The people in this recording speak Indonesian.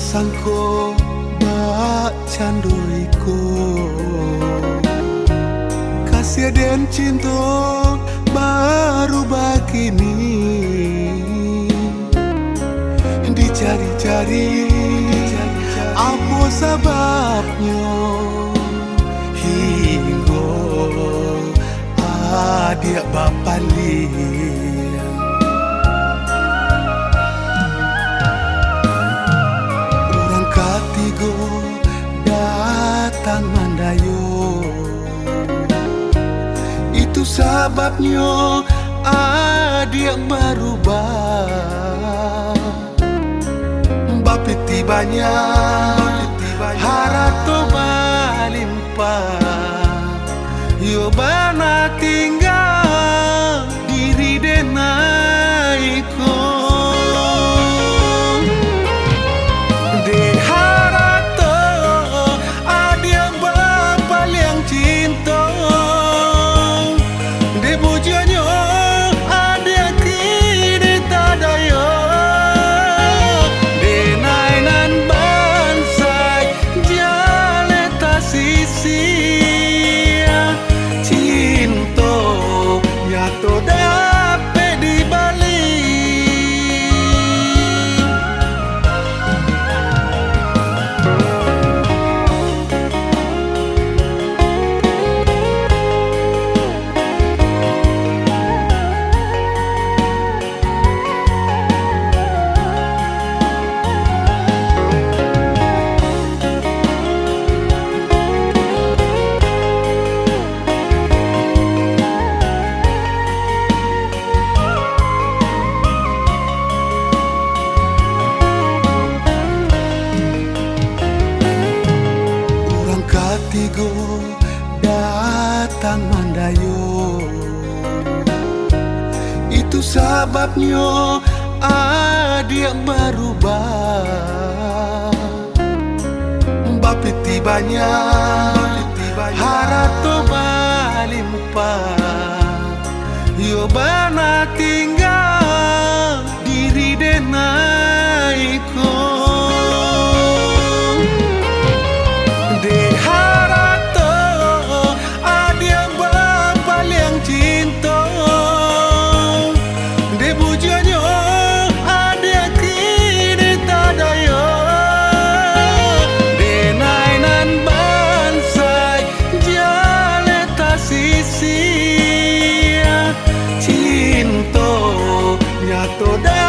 sangko bak candoiko kasih dan cinta baru begini dicari-cari apa sebabnya hingga adik bapak lihat orang ketiga datang mandayo itu sebabnya adik berubah bapi tibanya harato balimpah yo bana tinggal diri denaiko de harato adia bapak yang cinta de bujanyo adia kini tadayo to dapat dibalik tigo datang mandayo itu sebabnya adik berubah bapi tibanya harato balimpah yo bana tinggal diri denaiko toda